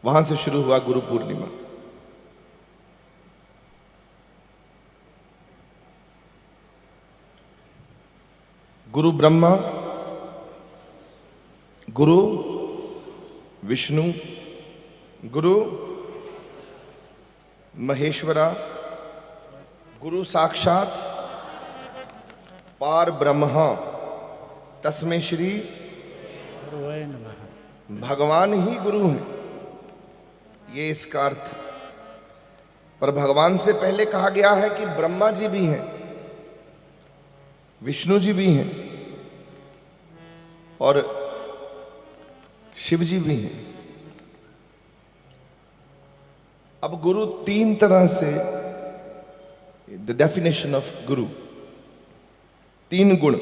वहां से शुरू हुआ गुरु पूर्णिमा। गुरु ब्रह्मा, गुरु विष्णु, गुरु महेश्वरा, गुरु साक्षात पार ब्रह्म तस्मै श्री गुरुवे नमः। भगवान ही गुरु हैं, ये इसका अर्थ। पर भगवान से पहले कहा गया है कि ब्रह्मा जी भी हैं, विष्णु जी भी हैं और शिव जी भी हैं। अब गुरु तीन तरह से, द डेफिनेशन ऑफ गुरु, तीन गुण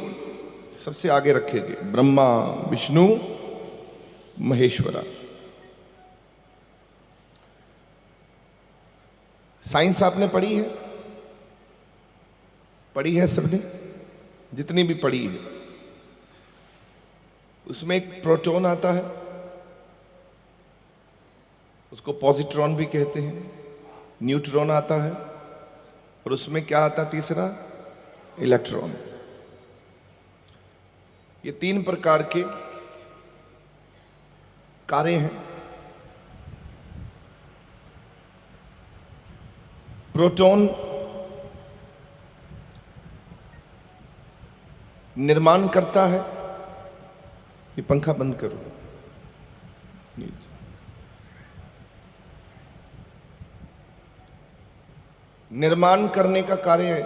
सबसे आगे रखे गए, ब्रह्मा विष्णु महेश्वरा। साइंस आपने पढ़ी है? पढ़ी है सबने, जितनी भी पढ़ी है। उसमें एक प्रोटॉन आता है, उसको पॉजिट्रॉन भी कहते हैं। न्यूट्रॉन आता है और उसमें क्या आता है तीसरा? इलेक्ट्रॉन। ये तीन प्रकार के कार्य हैं। प्रोटॉन निर्माण करता है, ये पंखा बंद करो, निर्माण करने का कार्य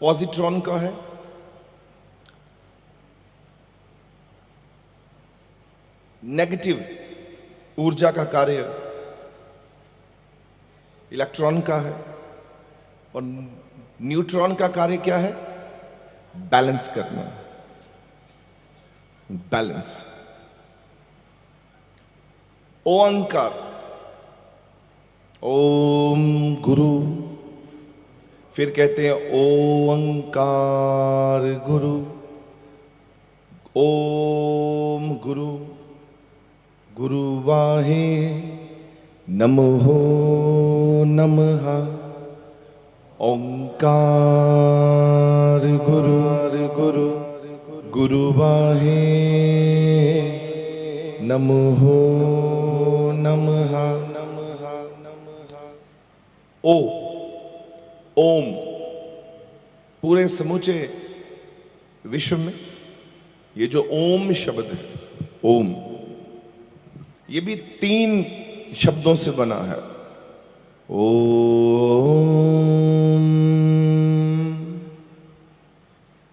पॉजिट्रॉन का है। नेगेटिव ऊर्जा का कार्य इलेक्ट्रॉन का है। और न्यूट्रॉन का कार्य क्या है? बैलेंस करना, बैलेंस। ओंकार, ओम गुरु, फिर कहते हैं ओंकार गुरु, ओम गुरु, गुरु वाहे नमो नमः, ओंकार गुरु गुरु, गुरु वाहे नमो नमः। ओ, ओम, पूरे समूचे विश्व में ये जो ओम शब्द है, ओम, ये भी तीन शब्दों से बना है। ओम,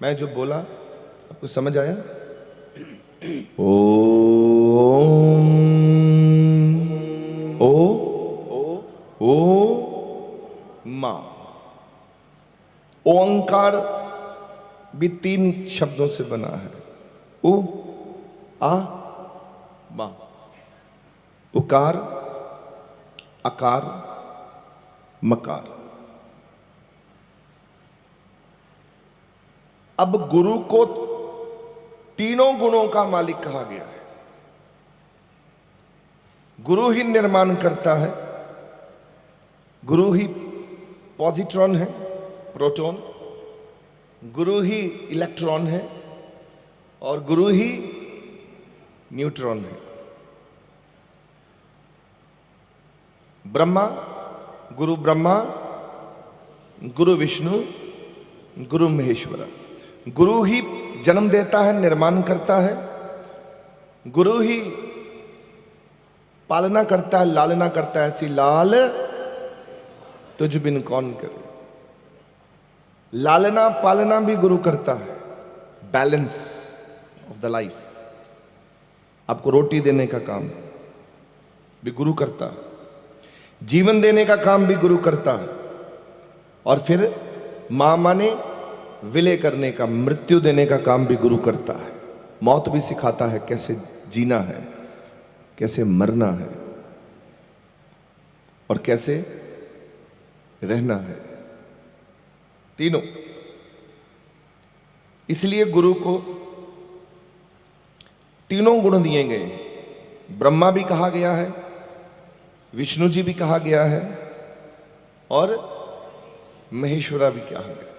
मैं जो बोला आपको समझ आया? ओम, ओ मा। ओंकार भी तीन शब्दों से बना है। उ आ मा। उकार, अकार, मकार। अब गुरु को तीनों गुणों का मालिक कहा गया है। गुरु ही निर्माण करता है, गुरु ही पॉजिट्रॉन है, प्रोटॉन, गुरु ही इलेक्ट्रॉन है और गुरु ही न्यूट्रॉन है। ब्रह्मा, गुरु ब्रह्मा, गुरु विष्णु, गुरु महेश्वरा। गुरु ही जन्म देता है, निर्माण करता है, गुरु ही पालना करता है, लालना करता है। ऐसी लाल तुझ बिन कौन करे। लालना पालना भी गुरु करता है, बैलेंस ऑफ द लाइफ। आपको रोटी देने का काम भी गुरु करता है, जीवन देने का काम भी गुरु करता है, और फिर मां माने विलय करने का, मृत्यु देने का काम भी गुरु करता है। मौत भी सिखाता है, कैसे जीना है, कैसे मरना है और कैसे रहना है, तीनों। इसलिए गुरु को तीनों गुण दिए गए। ब्रह्मा भी कहा गया है, विष्णु जी भी कहा गया है और महेश्वरा भी कहा गया है।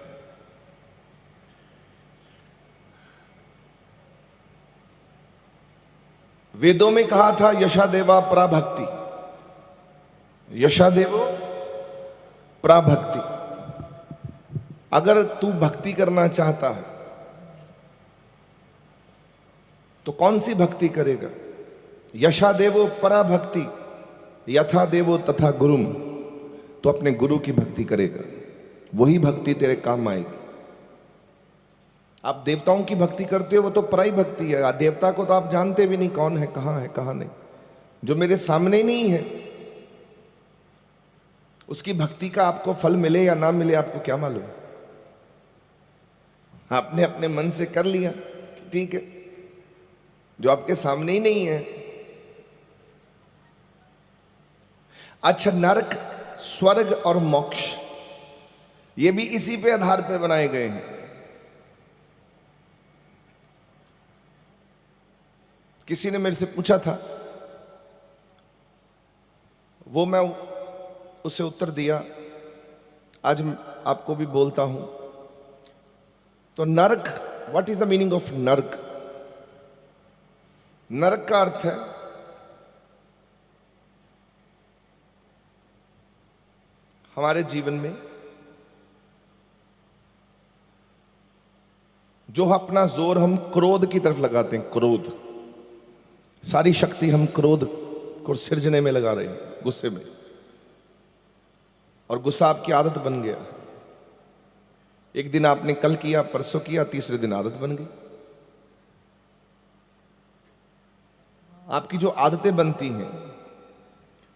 वेदों में कहा था यशादेवा पराभक्ति, यशादेवो पराभक्ति। अगर तू भक्ति करना चाहता है तो कौन सी भक्ति करेगा? यशादेवो पराभक्ति, यथा देवो तथा गुरुम। तो अपने गुरु की भक्ति करेगा, वही भक्ति तेरे काम आएगी। आप देवताओं की भक्ति करते हो, वो तो पराई भक्ति है। देवता को तो आप जानते भी नहीं कौन है, कहां नहीं। जो मेरे सामने ही नहीं है, उसकी भक्ति का आपको फल मिले या ना मिले, आपको क्या मालूम? आपने अपने मन से कर लिया, ठीक है। जो आपके सामने ही नहीं है। अच्छा, नरक, स्वर्ग और मोक्ष, ये भी इसी पे आधार पे बनाए गए हैं। किसी ने मेरे से पूछा था, वो मैं उसे उत्तर दिया, आज आपको भी बोलता हूं। तो नरक, what is the meaning of नरक? नरक का अर्थ है हमारे जीवन में जो अपना जोर हम क्रोध की तरफ लगाते हैं, क्रोध, सारी शक्ति हम क्रोध को सिरजने में लगा रहे हैं, गुस्से में। और गुस्सा आपकी आदत बन गया। एक दिन आपने कल किया, परसों किया, तीसरे दिन आदत बन गई। आपकी जो आदतें बनती हैं,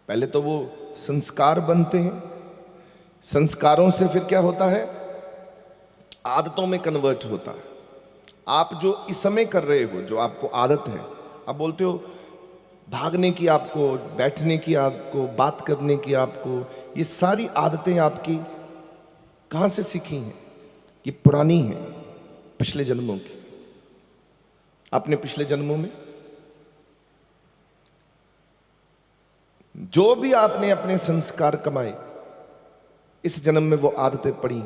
पहले तो वो संस्कार बनते हैं, संस्कारों से फिर क्या होता है? आदतों में कन्वर्ट होता है। आप जो इस समय कर रहे हो, जो आपको आदत है, आप बोलते हो भागने की, आपको बैठने की, आपको बात करने की, आपको, ये सारी आदतें आपकी कहां से सीखी हैं? ये पुरानी हैं, पिछले जन्मों की। आपने पिछले जन्मों में जो भी आपने अपने संस्कार कमाए, इस जन्म में वो आदतें पड़ी,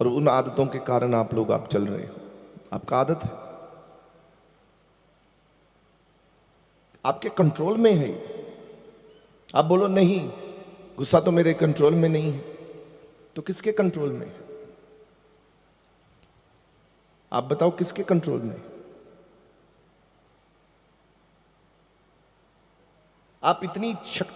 और उन आदतों के कारण आप लोग आप चल रहे हो। आपका आदत है, आपके कंट्रोल में है। आप बोलो नहीं, गुस्सा तो मेरे कंट्रोल में नहीं है। तो किसके कंट्रोल में है? आप बताओ, किसके कंट्रोल में? आप इतनी शक्ति